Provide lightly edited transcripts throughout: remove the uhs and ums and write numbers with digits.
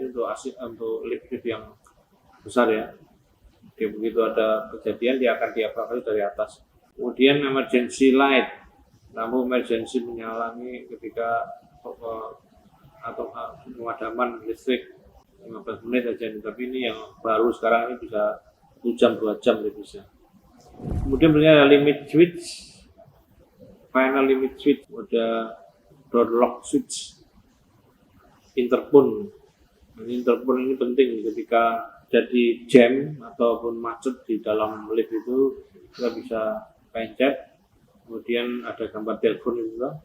ini untuk lift yang besar ya. Jadi begitu ada kejadian dia akan dievakuasi dari atas. Kemudian emergency light, lampu emergency menyala ini ketika atau pemadaman listrik 15 menit aja nih. Tapi ini yang baru sekarang ini bisa 1 jam 2 jam bisa. Kemudian berikutnya ada limit switch, final limit switch, ada door lock switch, interphone. Interphone ini penting ketika jadi jam ataupun macet di dalam lift itu kita bisa pencet, kemudian ada gambar telepon juga,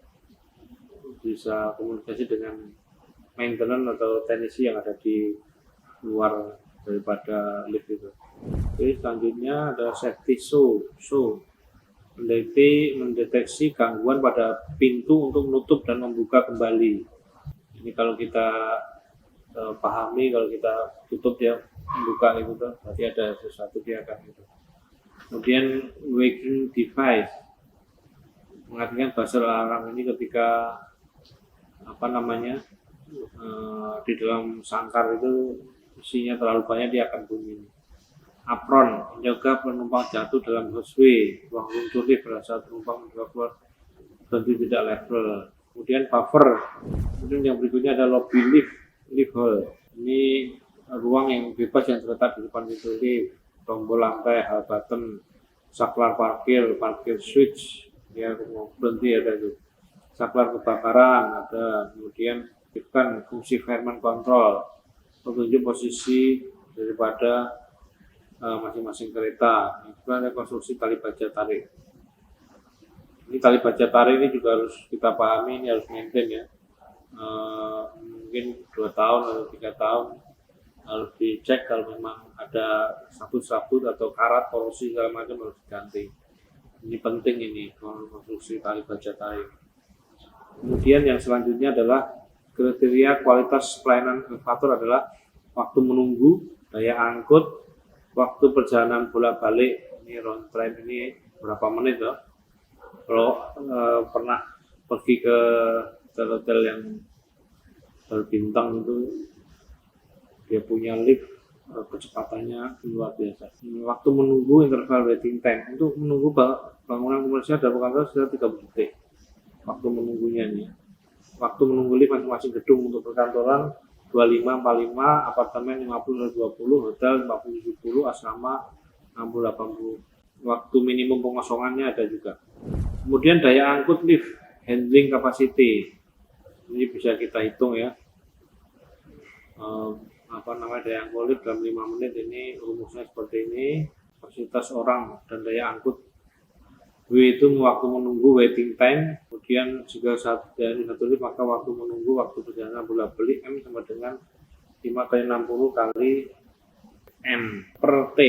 bisa komunikasi dengan maintenance atau teknisi yang ada di luar daripada lift itu. Jadi selanjutnya ada safety show, mendeteksi gangguan pada pintu untuk menutup dan membuka kembali. Ini kalau kita pahami, kalau kita tutup dia membuka itu tuh, berarti ada sesuatu dia akan itu. Kemudian waking device, mengartikan buzzer alarm ini ketika di dalam sangkar itu isinya terlalu banyak dia akan bunyi. Apron, menjaga penumpang jatuh dalam busway, ruang luncur lift pada saat penumpang mencoba keluar berhenti tidak level. Kemudian buffer, kemudian yang berikutnya ada lobby lift hall. Ini ruang yang bebas yang terletak di depan pintu lift, tombol lantai, hall button, saklar parkir switch, ya mau berhenti ada itu, saklar kebakaran ada, kemudian aktifkan fungsi fireman control, petunjuk posisi daripada masing-masing kereta. Itu ada konstruksi tali baja tarik. Ini tali baja tarik ini juga harus kita pahami, ini harus maintain ya. Mungkin 2 tahun atau 3 tahun harus dicek kalau memang ada sabut-sabut atau karat porosi segala macam harus diganti. Ini penting ini konstruksi tali baja tarik. Kemudian yang selanjutnya adalah kriteria kualitas pelayanan elevator adalah waktu menunggu, daya angkut, waktu perjalanan bolak-balik. Ini round trip ini berapa menit loh. Kalau pernah pergi ke hotel yang berbintang itu, dia punya lift kecepatannya luar biasa. Waktu menunggu interval waiting time untuk menunggu bangunan komersial dan kantor sekitar 30 detik. Waktu menunggunya nih. Waktu menunggu lift masing-masing gedung untuk perkantoran 25, 45, apartemen 50, 20, hotel 50, 70, asrama 60, 80. Waktu minimum pengosongannya ada juga. Kemudian daya angkut lift, handling capacity. Ini bisa kita hitung ya. Daya angkut lift dalam 5 menit ini rumusnya seperti ini. Kapasitas orang dan daya angkut. W itu waktu menunggu waiting time, kemudian jika dari satu lift maka waktu menunggu waktu perjalanan bolak-balik M sama dengan 5 kali 60 kali M per T.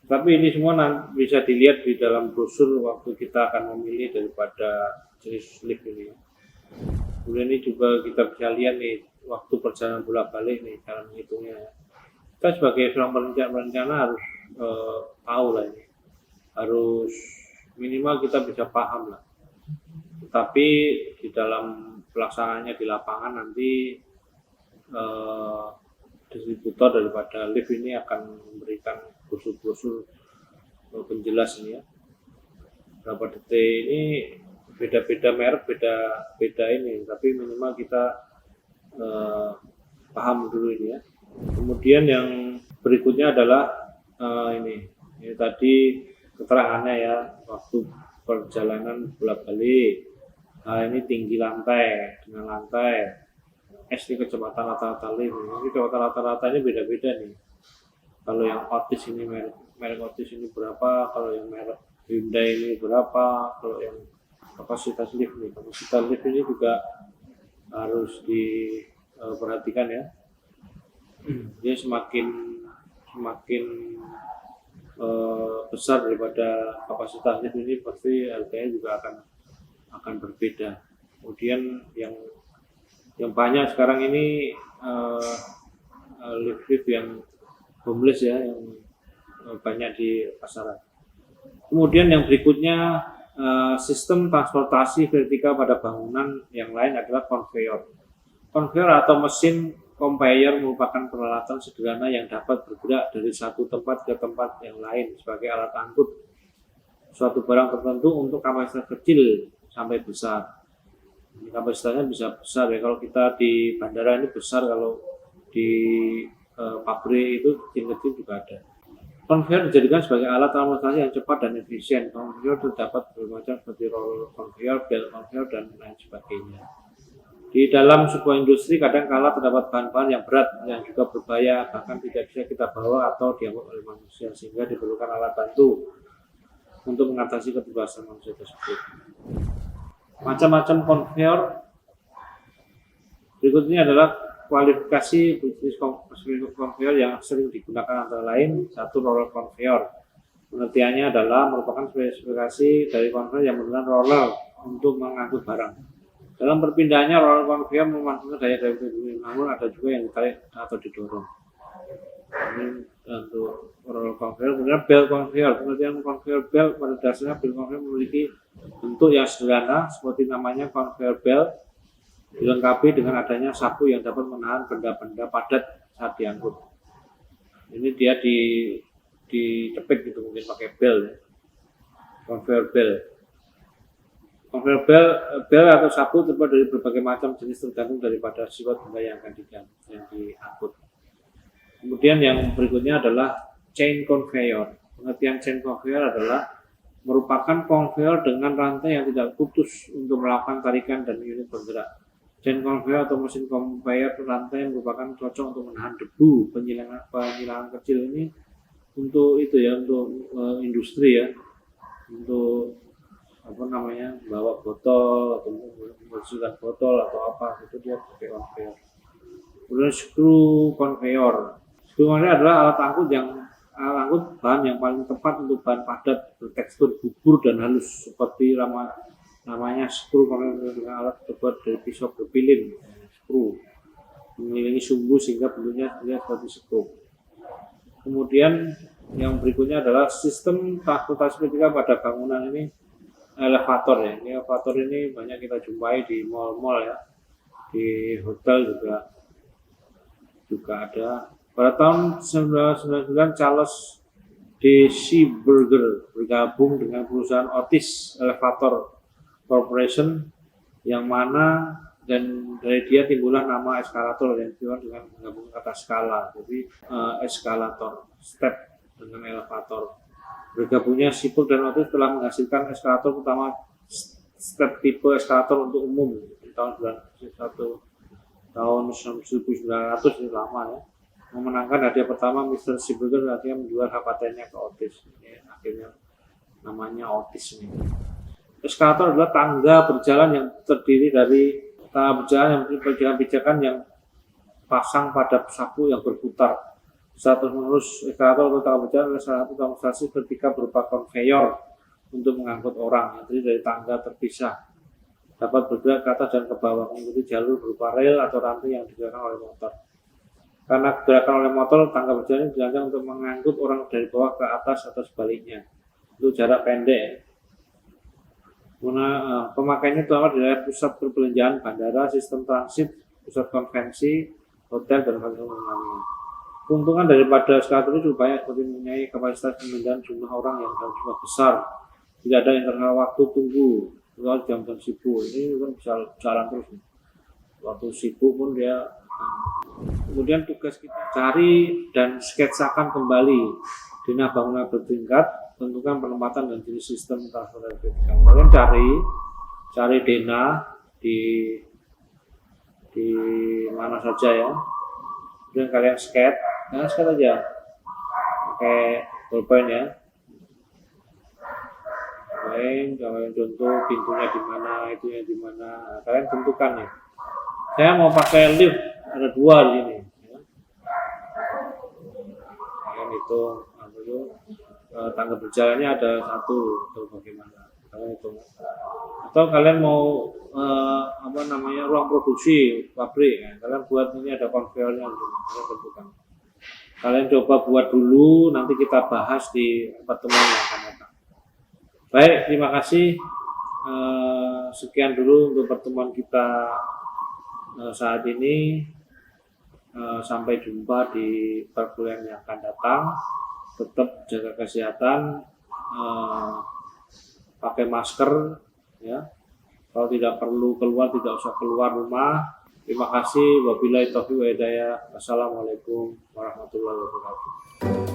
Tapi ini semua bisa dilihat di dalam brosur waktu kita akan memilih daripada jenis lift ini. Kemudian ini juga kita bisa lihat nih waktu perjalanan bolak-balik nih cara menghitungnya. Kita sebagai seorang perencana harus tahu lah ini, harus minimal kita bisa paham lah. Tetapi di dalam pelaksanaannya di lapangan nanti distributor daripada lift ini akan memberikan brosur-brosur penjelas ini ya. Berapa detik ini beda-beda merek, beda ini, tapi minimal kita paham dulu ini ya. Kemudian yang berikutnya adalah ini tadi keterangannya ya, waktu perjalanan bolak-balik. Ini tinggi lantai dengan lantai, S ini kecepatan rata-rata lift. Ini kecepatan rata-ratanya beda-beda nih. Kalau yang Otis ini merek Otis ini berapa, kalau yang merek Hyundai ini berapa, kalau yang kapasitas lift nih. Kapasitas lift ini juga harus diperhatikan ya. Dia semakin besar daripada kapasitas lift ini pasti harganya juga akan berbeda. Kemudian yang banyak sekarang ini lift yang homeless ya, yang banyak di pasaran. Kemudian yang berikutnya sistem transportasi vertikal pada bangunan yang lain adalah konveyor. Konveyor atau mesin conveyor merupakan peralatan sederhana yang dapat bergerak dari satu tempat ke tempat yang lain sebagai alat angkut suatu barang tertentu untuk kapasitas kecil sampai besar. Ini kapasitasnya bisa besar ya, kalau kita di bandara ini besar, kalau di pabrik itu kecil-kecil juga ada. Conveyor dijadikan sebagai alat transportasi yang cepat dan efisien. Conveyor terdapat bermacam seperti roller conveyor, belt conveyor, dan lain sebagainya. Di dalam sebuah industri kadang kala terdapat bahan-bahan yang berat yang juga berbahaya, bahkan tidak bisa kita bawa atau diangkut oleh manusia, sehingga diperlukan alat bantu untuk mengatasi keterbatasan manusia tersebut. Macam-macam conveyor berikut ini adalah kualifikasi bisnis conveyor yang sering digunakan, antara lain: satu, roller conveyor. Pengertiannya adalah merupakan spesifikasi dari conveyor yang menggunakan roller untuk mengangkut barang. Dalam perpindahannya, roller conveyor memanfaatkan daya gravitasi, namun ada juga yang ditarik atau didorong. Ini untuk roller conveyor. Kemudian belt conveyor. Pengertian conveyor belt: pada dasarnya belt conveyor memiliki bentuk yang sederhana seperti namanya, conveyor belt, dilengkapi dengan adanya sapu yang dapat menahan benda-benda padat saat diangkut. Ini dia dicepit gitu, mungkin pakai bel ya. Conveyor belt. Conveyor belt atau sapu terbuat dari berbagai macam jenis tergantung daripada sifat benda yang akan diangkut. Kemudian yang berikutnya adalah chain conveyor. Pengertian chain conveyor adalah merupakan conveyor dengan rantai yang tidak putus untuk melakukan tarikan dan unit bergerak. Chain conveyor atau mesin conveyor rantai merupakan cocok untuk menahan debu. Penyilangan kecil ini untuk itu ya, untuk industri ya, untuk bawa botol atau membersihkan botol atau apa, itu dia pakai conveyor. Kemudian screw conveyor. Screw conveyor adalah alat angkut bahan yang paling tepat untuk bahan padat bertekstur bubur dan halus, seperti namanya screw conveyor dengan alat terbuat dari pisau berpilin. Screw mengelilingi sumbu sehingga bentuknya terlihat seperti skrup. Kemudian yang berikutnya adalah sistem transportasi vertikal pada bangunan. Ini elevator ya. Ini elevator ini banyak kita jumpai di mall-mall ya, di hotel juga ada. Pada tahun 1999 Charles D. Seaberger bergabung dengan perusahaan Otis Elevator Corporation, yang mana dan dari dia timbullah nama eskalator yang dibuat dengan menggabungkan kata skala, jadi eskalator, step dengan elevator. Bergabungnya Seaberger dan Otis telah menghasilkan eskalator pertama step tipe eskalator untuk umum di tahun 1900, ini lama ya. Memenangkan hadiah pertama, Mr. Seaberger akhirnya menjual hak patennya ke Otis. Ini akhirnya namanya Otis ini. Eskalator adalah tangga berjalan yang terdiri dari pijakan yang pasang pada sapu yang berputar. Saat terus eskalator atau tangga berjalan adalah salah satu transportasi vertikal berupa conveyor untuk mengangkut orang, yang terdiri dari tangga terpisah, dapat bergerak ke atas dan ke bawah mengikuti jalur berupa rel atau rantai yang digerakkan oleh motor. Karena gerakan oleh motor, tangga berjalan dirancang untuk mengangkut orang dari bawah ke atas atau sebaliknya untuk jarak pendek. Pemakaiannya terutama di daerah pusat perbelanjaan, bandara, sistem transit, pusat konvensi, hotel, dan fasilitas lainnya. Keuntungan daripada eskalator itu banyak, seperti mempunyai kapasitas pemindahan jumlah orang yang dalam jumlah besar, tidak ada internal waktu tunggu, kalau jam-jam sibuk. Ini kan bisa jalan terus. Waktu sibuk pun dia. Kemudian tugas kita cari dan sketsakan kembali denah bangunan bertingkat, tentukan penempatan dan jenis sistem transportasi vertikal. Kalian cari denah di mana saja ya. Kemudian kalian sketch aja pakai bolpen ya. Kalian contoh pintunya di mana, itunya di mana. Kalian tentukan ya. Saya mau pakai lift, ada 2 di sini. Ya. Kalian hitung, tangga berjalannya ada 1, atau bagaimana? Kalian hitung. Atau kalian mau ruang produksi pabrik, ya. Kalian buat ini ada konveyornya, kalian tentukan. Kalian coba buat dulu, nanti kita bahas di pertemuan yang akan datang. Baik, terima kasih. Sekian dulu untuk pertemuan kita saat ini. Sampai jumpa di perkuliahan yang akan datang. Tetap jaga kesehatan, pakai masker, ya. Kalau tidak perlu keluar, tidak usah keluar rumah. Terima kasih. Wabillahi taufiq wa hidayah. Wassalamualaikum warahmatullahi wabarakatuh.